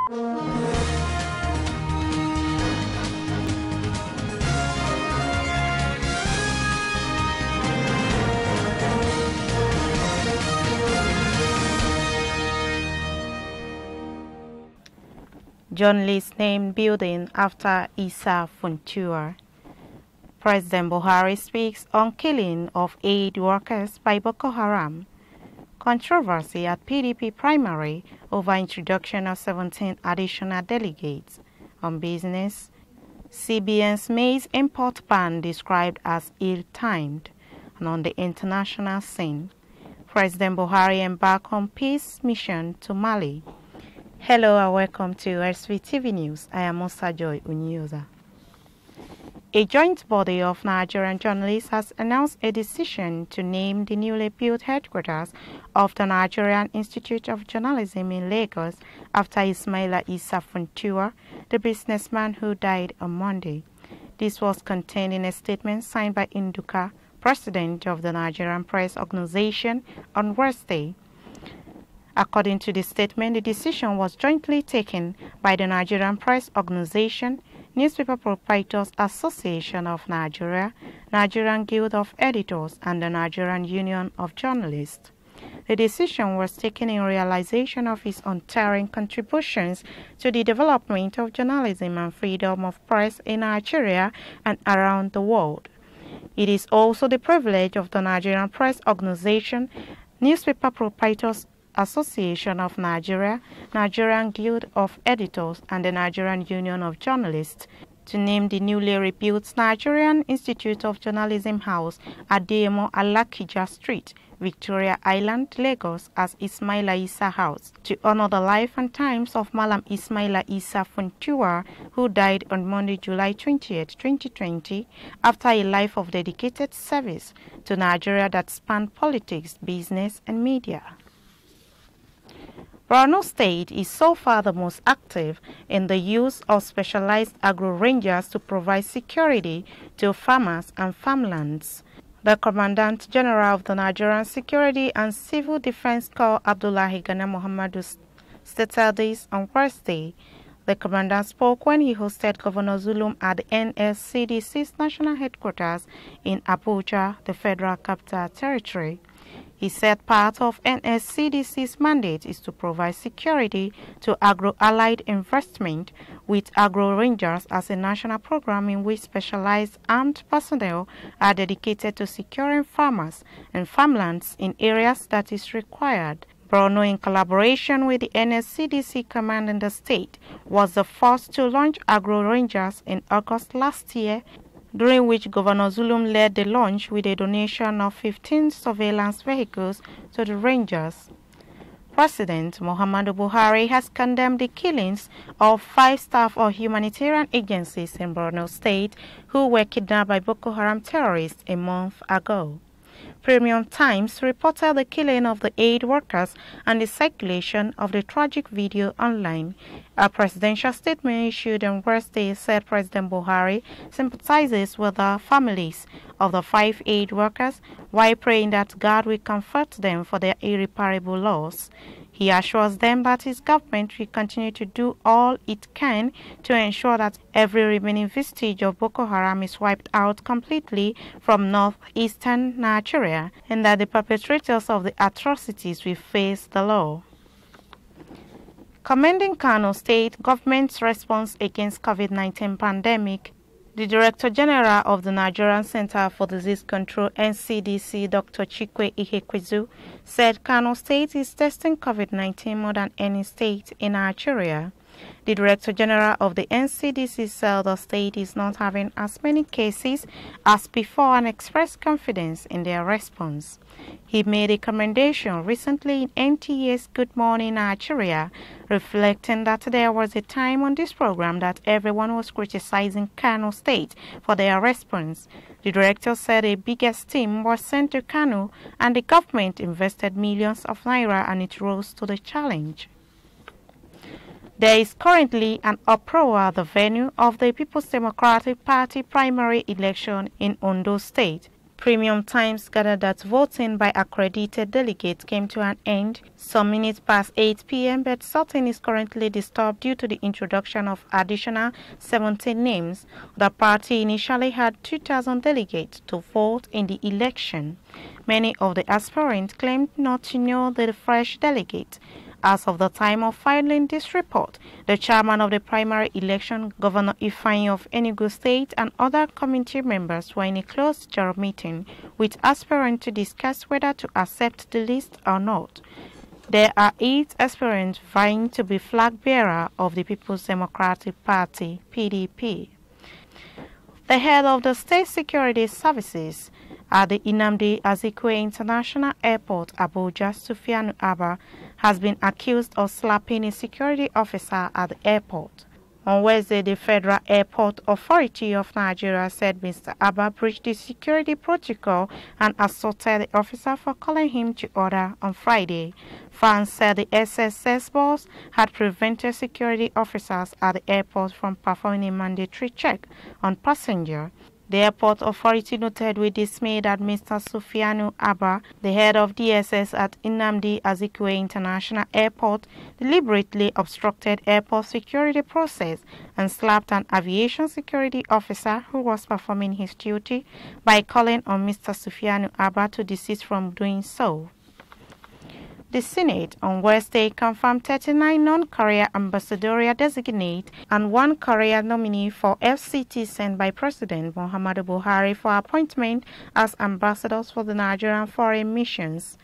Journalists named building after Svtv. President Buhari speaks on killing of aid workers by Boko Haram. Controversy at PDP primary over introduction of 17 additional delegates. On business, CBN's maize import ban described as ill-timed. And on the international scene, President Buhari embarked on peace mission to Mali. Hello and welcome to Svtv News. I am Musa Joy Unyoza. A joint body of Nigerian journalists has announced a decision to name the newly built headquarters of the Nigerian Institute of Journalism in Lagos after Ismaila Issa Funtua, the businessman who died on Monday. This was contained in a statement signed by Induka, president of the Nigerian Press Organization, on Wednesday. According to the statement, the decision was jointly taken by the Nigerian Press Organization, Newspaper Proprietors Association of Nigeria, Nigerian Guild of Editors, and the Nigerian Union of Journalists. The decision was taken in realization of his untiring contributions to the development of journalism and freedom of press in Nigeria and around the world. It is also the privilege of the Nigerian Press Organization, Newspaper Proprietors Association of Nigeria, Nigerian Guild of Editors, and the Nigerian Union of Journalists to name the newly rebuilt Nigerian Institute of Journalism House at Demo Alakija Street, Victoria Island, Lagos, as Ismaila Issa House, to honor the life and times of Malam Ismaila Issa Funtua, who died on Monday, July 20, 2020, after a life of dedicated service to Nigeria that spanned politics, business, and media. Borno State is so far the most active in the use of specialized agro-rangers to provide security to farmers and farmlands. The Commandant General of the Nigerian Security and Civil Defense Corps, Abdullahi Gana Muhammadu, stated this on Wednesday. The Commandant spoke when he hosted Governor Zulum at the NSCDC's national headquarters in Abuja, the Federal Capital Territory. He said part of NSCDC's mandate is to provide security to agro-allied investment, with agro-rangers as a national program in which specialized armed personnel are dedicated to securing farmers and farmlands in areas that is required. Borno, in collaboration with the NSCDC command in the state, was the first to launch agro-rangers in August last year, during which Governor Zulum led the launch with a donation of 15 surveillance vehicles to the Rangers. President Muhammadu Buhari has condemned the killings of 5 staff of humanitarian agencies in Borno State who were kidnapped by Boko Haram terrorists a month ago. Premium Times reported the killing of the aid workers and the circulation of the tragic video online. A presidential statement issued on Wednesday said President Buhari sympathizes with the families of the 5 aid workers while praying that God will comfort them for their irreparable loss. He assures them that his government will continue to do all it can to ensure that every remaining vestige of Boko Haram is wiped out completely from northeastern Nigeria, and that the perpetrators of the atrocities will face the law. Commending Kano State government's response against COVID-19 pandemic, the Director General of the Nigerian Center for Disease Control (NCDC), Dr. Chikwe Ihekwezu, said Kano State is testing COVID-19 more than any state in Nigeria. The Director General of the NCDC said the state is not having as many cases as before and expressed confidence in their response. He made a commendation recently in NTA's Good Morning Nigeria, reflecting that there was a time on this program that everyone was criticizing Kano State for their response. The director said a biggest team was sent to Kano and the government invested millions of naira and it rose to the challenge. There is currently an uproar at the venue of the People's Democratic Party primary election in Ondo State. Premium times gathered that voting by accredited delegates came to an end some minutes past 8 p.m., but sorting is currently disturbed due to the introduction of additional 17 names. The party initially had 2,000 delegates to vote in the election. Many of the aspirants claimed not to know the fresh delegates. As of the time of filing this report, the chairman of the primary election, Governor Ifeanyi of Enugu State, and other committee members were in a closed-door meeting with aspirants to discuss whether to accept the list or not. There are 8 aspirants vying to be flag bearer of the People's Democratic Party, PDP. The head of the State Security Services at the Nnamdi Azikiwe International Airport, Abuja, Svtv Abba, has been accused of slapping a security officer at the airport. On Wednesday, the Federal Airport Authority of Nigeria said Mr. Abba breached the security protocol and assaulted the officer for calling him to order on Friday. Fans said the SSS boss had prevented security officers at the airport from performing a mandatory check on passengers. The airport authority noted with dismay that Mr. Svtv Abba, the head of DSS at Nnamdi Azikiwe International Airport, deliberately obstructed airport security process and slapped an aviation security officer who was performing his duty by calling on Mr. Svtv Abba to desist from doing so. The Senate on Wednesday confirmed 39 non-career ambassadorial designates and 1 career nominee for FCT sent by President Muhammadu Buhari for appointment as ambassadors for the Nigerian foreign missions.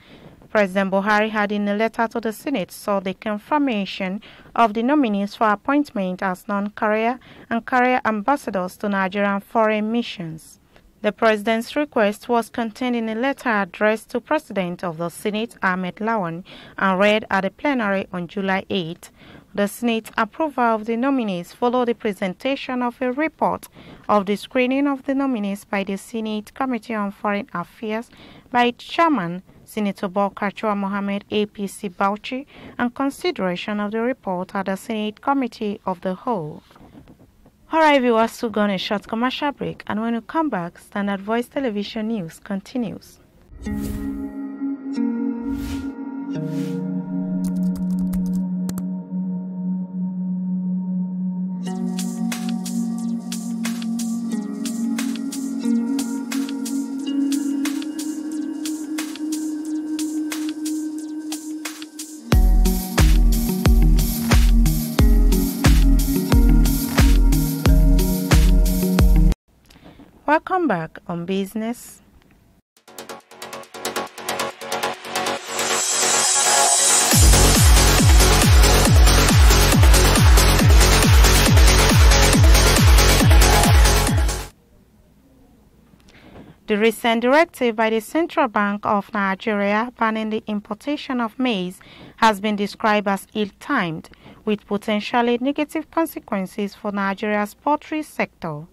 President Buhari had in a letter to the Senate sought the confirmation of the nominees for appointment as non-career and career ambassadors to Nigerian foreign missions. The President's request was contained in a letter addressed to President of the Senate, Ahmed Lawan, and read at the plenary on July 8. The Senate approval of the nominees followed the presentation of a report of the screening of the nominees by the Senate Committee on Foreign Affairs by its chairman, Senator Bokachua Mohammed APC Bauchi, and consideration of the report at the Senate Committee of the Whole. Alright viewers, we're going to a short commercial break, and when we come back, Standard Voice Television News continues. Welcome back on Business. The recent directive by the Central Bank of Nigeria banning the importation of maize has been described as ill-timed, with potentially negative consequences for Nigeria's poultry sector.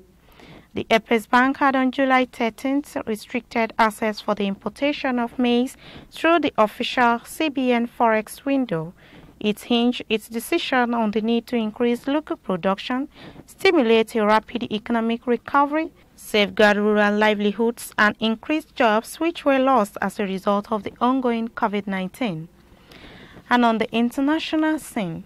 The Apex Bank had on July 13th restricted access for the importation of maize through the official CBN Forex window. It hinged its decision on the need to increase local production, stimulate a rapid economic recovery, safeguard rural livelihoods, and increase jobs which were lost as a result of the ongoing COVID-19. And on the international scene,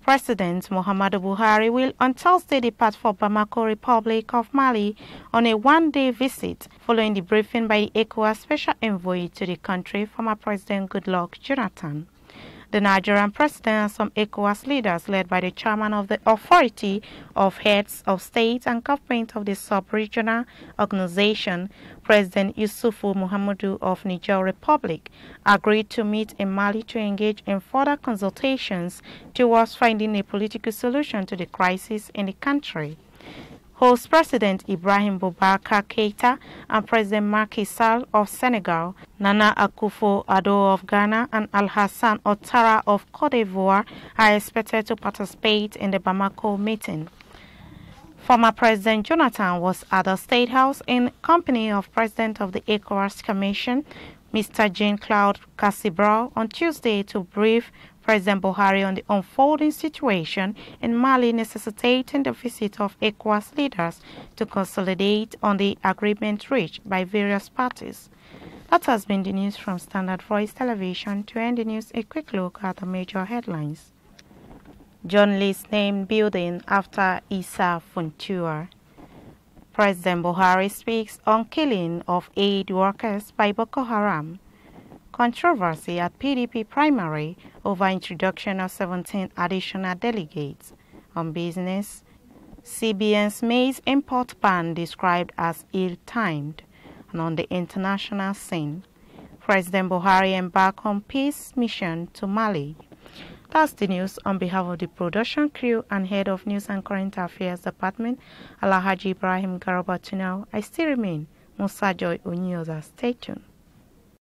President Muhammadu Buhari will on Thursday depart for Bamako, Republic of Mali on a one-day visit following the briefing by the ECOWAS Special Envoy to the country, former President Goodluck Jonathan. The Nigerian president and some ECOWAS leaders led by the chairman of the Authority of Heads of State and Government of the Sub-Regional Organization, President Yusufu Muhammadu of Niger Republic, agreed to meet in Mali to engage in further consultations towards finding a political solution to the crisis in the country. Host President Ibrahim Boubacar Keïta and President Macky Sall of Senegal, Nana Akufo-Addo of Ghana, and Al-Hassan Ouattara of Côte d'Ivoire are expected to participate in the Bamako meeting. Former President Jonathan was at the State House in company of President of the ECOWAS Commission, Mr. Jean-Claude Cassibrau, on Tuesday to brief President Buhari on the unfolding situation in Mali necessitating the visit of ECOWAS leaders to consolidate on the agreement reached by various parties. That has been the news from Standard Voice Television. To end the news, a quick look at the major headlines. Journalists named building after Svtv. President Buhari speaks on killing of aid workers by Boko Haram. Controversy at PDP primary over introduction of 17 additional delegates. On business, CBN's maize import ban described as ill-timed. And on the international scene, President Buhari embarked on peace mission to Mali. That's the news. On behalf of the production crew and head of News and Current Affairs Department, Alhaji Ibrahim Garabatunau, I still remain Musa Joy Onyoza. Stay tuned.